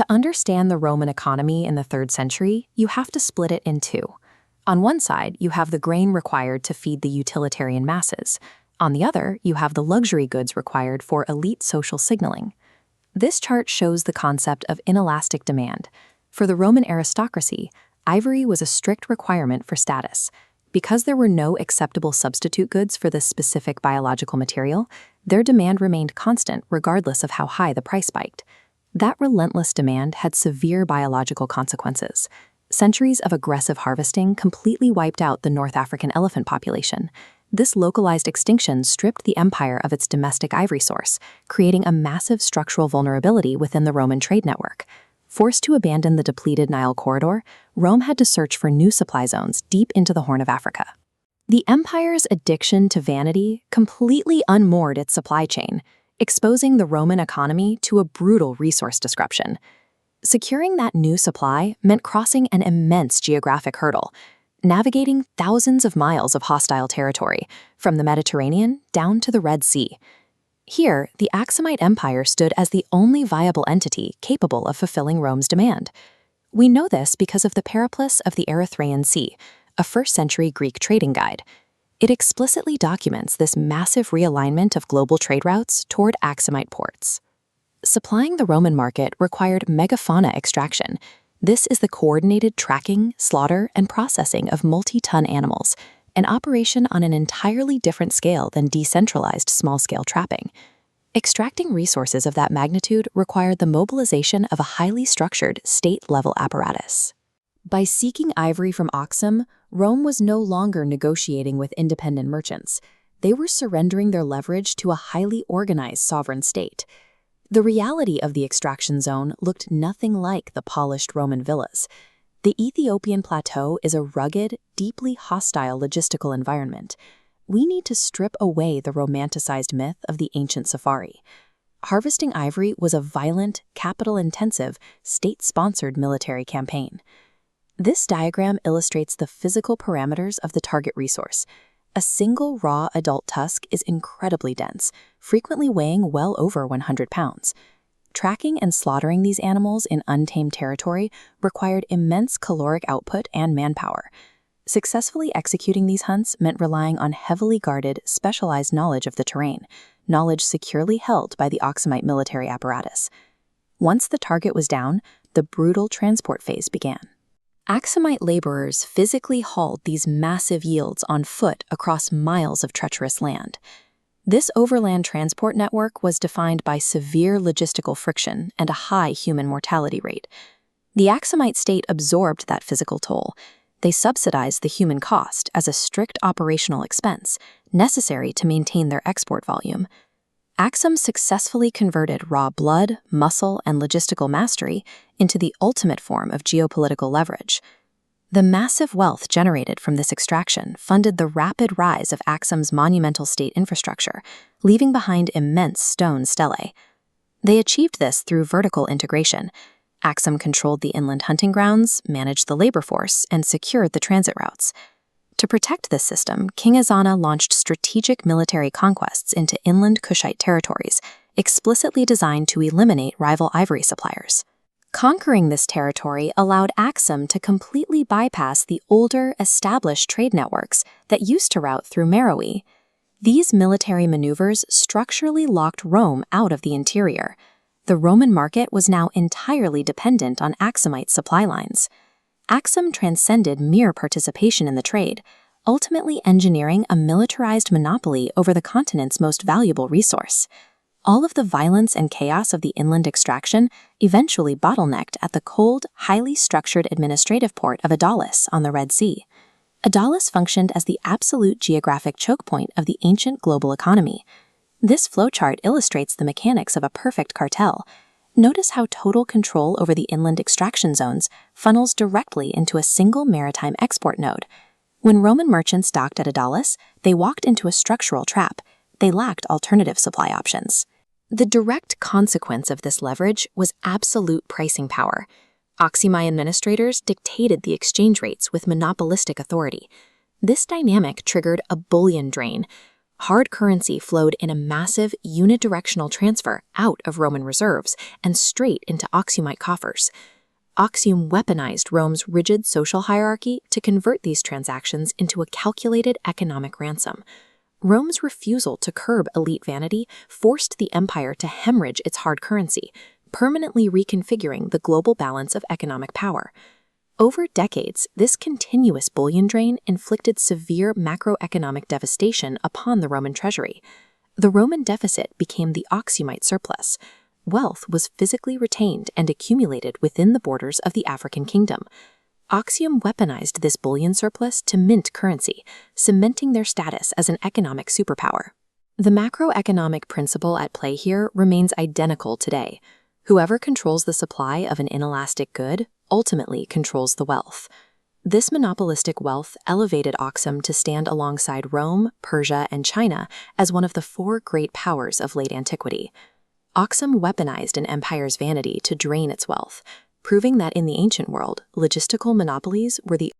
To understand the Roman economy in the 3rd century, you have to split it in two. On one side, you have the grain required to feed the utilitarian masses. On the other, you have the luxury goods required for elite social signaling. This chart shows the concept of inelastic demand. For the Roman aristocracy, ivory was a strict requirement for status. Because there were no acceptable substitute goods for this specific biological material, their demand remained constant regardless of how high the price spiked. That relentless demand had severe biological consequences. Centuries of aggressive harvesting completely wiped out the North African elephant population. This localized extinction stripped the empire of its domestic ivory source, creating a massive structural vulnerability within the Roman trade network. Forced to abandon the depleted Nile corridor, Rome had to search for new supply zones deep into the Horn of Africa. The empire's addiction to vanity completely unmoored its supply chain, exposing the Roman economy to a brutal resource disruption. Securing that new supply meant crossing an immense geographic hurdle, navigating thousands of miles of hostile territory, from the Mediterranean down to the Red Sea. Here, the Aksumite Empire stood as the only viable entity capable of fulfilling Rome's demand. We know this because of the Periplus of the Erythraean Sea, a 1st-century Greek trading guide. It explicitly documents this massive realignment of global trade routes toward Aksumite ports. Supplying the Roman market required Megafauna extraction. This is the coordinated tracking, slaughter, and processing of multi-ton animals, an operation on an entirely different scale than decentralized small-scale trapping. Extracting resources of that magnitude required the mobilization of a highly structured state-level apparatus. By seeking ivory from Aksum, Rome was no longer negotiating with independent merchants. They were surrendering their leverage to a highly organized sovereign state. The reality of the extraction zone looked nothing like the polished Roman villas. The Ethiopian plateau is a rugged, deeply hostile logistical environment. We need to strip away the romanticized myth of the ancient safari. Harvesting ivory was a violent, capital-intensive, state-sponsored military campaign. This diagram illustrates the physical parameters of the target resource. A single raw adult tusk is incredibly dense, frequently weighing well over 100 pounds. Tracking and slaughtering these animals in untamed territory required immense caloric output and manpower. Successfully executing these hunts meant relying on heavily guarded, specialized knowledge of the terrain, knowledge securely held by the Aksumite military apparatus. Once the target was down, the brutal transport phase began. Aksumite laborers physically hauled these massive yields on foot across miles of treacherous land. This overland transport network was defined by severe logistical friction and a high human mortality rate. The Aksumite state absorbed that physical toll. They subsidized the human cost as a strict operational expense, necessary to maintain their export volume. Aksum successfully converted raw blood, muscle, and logistical mastery into the ultimate form of geopolitical leverage. The massive wealth generated from this extraction funded the rapid rise of Aksum's monumental state infrastructure, leaving behind immense stone stelae. They achieved this through vertical integration. Aksum controlled the inland hunting grounds, managed the labor force, and secured the transit routes. To protect this system, King Ezana launched strategic military conquests into inland Kushite territories, explicitly designed to eliminate rival ivory suppliers. Conquering this territory allowed Aksum to completely bypass the older, established trade networks that used to route through Meroe. These military maneuvers structurally locked Rome out of the interior. The Roman market was now entirely dependent on Aksumite supply lines. Aksum transcended mere participation in the trade, ultimately engineering a militarized monopoly over the continent's most valuable resource. All of the violence and chaos of the inland extraction eventually bottlenecked at the cold, highly structured administrative port of Adulis on the Red Sea. Adulis functioned as the absolute geographic choke point of the ancient global economy. This flowchart illustrates the mechanics of a perfect cartel. Notice how total control over the inland extraction zones funnels directly into a single maritime export node. When Roman merchants docked at Adulis, they walked into a structural trap. They lacked alternative supply options. The direct consequence of this leverage was absolute pricing power. Aksumite administrators dictated the exchange rates with monopolistic authority. This dynamic triggered a bullion drain. Hard currency flowed in a massive unidirectional transfer out of Roman reserves and straight into Aksumite coffers. Aksum weaponized Rome's rigid social hierarchy to convert these transactions into a calculated economic ransom. Rome's refusal to curb elite vanity forced the empire to hemorrhage its hard currency, permanently reconfiguring the global balance of economic power. Over decades, this continuous bullion drain inflicted severe macroeconomic devastation upon the Roman treasury. The Roman deficit became the Aksumite surplus. Wealth was physically retained and accumulated within the borders of the African kingdom. Aksum weaponized this bullion surplus to mint currency, cementing their status as an economic superpower. The macroeconomic principle at play here remains identical today. Whoever controls the supply of an inelastic good ultimately controls the wealth. This monopolistic wealth elevated Aksum to stand alongside Rome, Persia, and China as one of the four great powers of late antiquity. Aksum weaponized an empire's vanity to drain its wealth, proving that in the ancient world, logistical monopolies were the